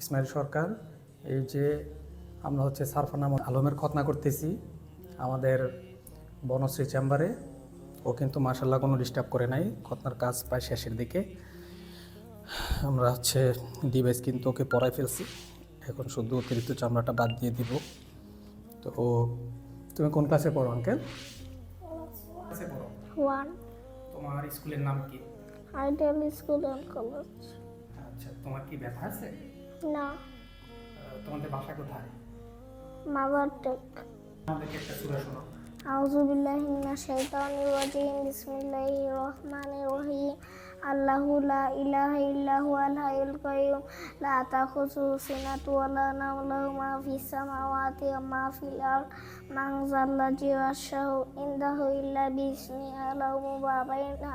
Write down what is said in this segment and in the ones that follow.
ইসমাইল সরকার। এই যে আমরা হচ্ছে সারফানা আলমের খতনা করতেছি আমাদের বনশ্রী চেম্বারে। ও কিন্তু মাশাল্লাহ কোনো ডিস্টার্ব করে নাই, খতনার কাজ প্রায় শেষের দিকে। আমরা হচ্ছে ডিভাইস কিন্তু ওকে পড়াই ফেলছি, এখন শুধু অতিরিক্ত চামড়াটা বাদ দিয়ে দিব। তো তুমি কোন ক্লাসে পড়ো আঙ্কেল? ক্লাসে পড়ো। ওয়ান তোমার স্কুলের নাম কি? Ideal school and college. আচ্ছা, তোমার কি ব্যথা আছে? না, তোমাদের বাসা কোথায়? Mother take. আমাদেরকে একটা সূরা শোনাও। আউযু বিল্লাহি মিনাশ শাইতানির রাজিম। বিসমিল্লাহির রহমানির রহিম। আল্লাহু লা ইলাহা ইল্লা হুয়াল হাইয়ুল কাইয়্যুম লা তাখুযুহু সিনাতুন ওয়া লা নাওম লাহু মা ফিস সামাওয়াতি ওয়া মা ফিল আরদ মান যাল্লাযী ইয়াশফা'u ইনদাহু ইল্লা বিইذনিহি লাহু মা বাইনা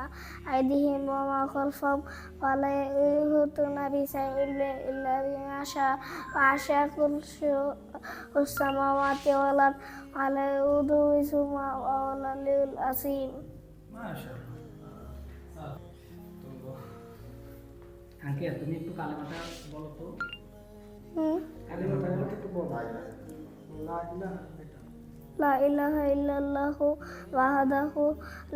আইদিহিম ওয়া মা খালফাহুম ওয়া লা ইউহিতুনা বিশাইইন ইল্লা বিমা শাআ ওয়াসি'a কুরসিয়্যুহু সামাওয়াতি ওয়াল আরদ ওয়া লা ইয়াউদুহু হিফযুহুমা ওয়া হুয়াল আলিয়্যুল আযীম। মাশাআল্লাহ। আঙ্কেল তুমি একটু কালেমাটা বলো তো। কালেমাটা বলো তো, একটু বলো। লা ইলাহা ইল্লাল্লাহু ওয়াহদাহু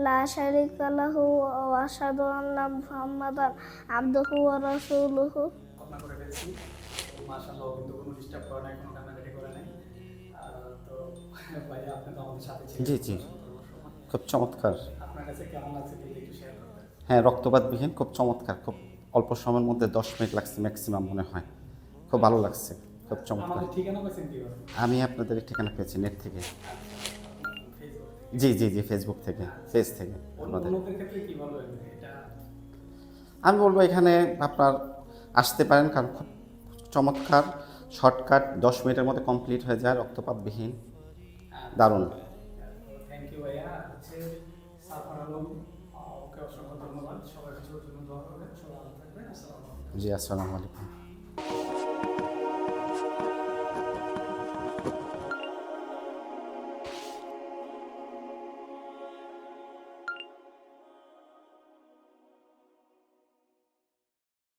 লা শারীকা লাহু ওয়া আশহাদু আন্না মুহাম্মাদান আবদুহু ওয়া রাসূলুহু। খতনা করে ফেলছি। মাশাআল্লাহ, কিন্তু কোনো ডিস্টার্ব করে নাই, কোনো কান্নাকাটি করে নাই। তো ভাইয়া, আপনি তো আমাদের সাথে ছিলেন। জি জি, খুব চমৎকার। আপনার কাছে কেমন লাগছে যদি একটু শেয়ার করতেন। হ্যাঁ, রক্তপাতবিহীন, খুব চমৎকার। খুব অল্প সময়ের মধ্যে 10 মিনিট লাগছে ম্যাক্সিমাম মনে হয়। খুব ভালো লাগছে, খুব চমৎকার। আমাদের ঠিকানা পেয়েছেন কিভাবে? আমি আপনাদের ঠিকানা পেয়েছি নেট থেকে। ফেসবুক। জি জি জি, ফেসবুক থেকে, পেজ থেকে আমাদের। অন্যদের ক্ষেত্রে কি বলবেন এটা? আমি বলবো এখানে আপনার আসতে পারেন, কারণ খুব চমৎকার, শর্টকাট, 10 মিনিটের মধ্যে কমপ্লিট হয়ে যায়, রক্তপাতবিহীন, দারুণ। থ্যাংক ইউ ভাইয়া। হচ্ছে সারফার আলম, ওকে অসংখ্য ধন্যবাদ। সবাই কিছুর জন্য দোয়া করবেন। সবাই ভালো থাকবেন। আসসালামু আলাইকুম। জি, আসসালামু আলাইকুম।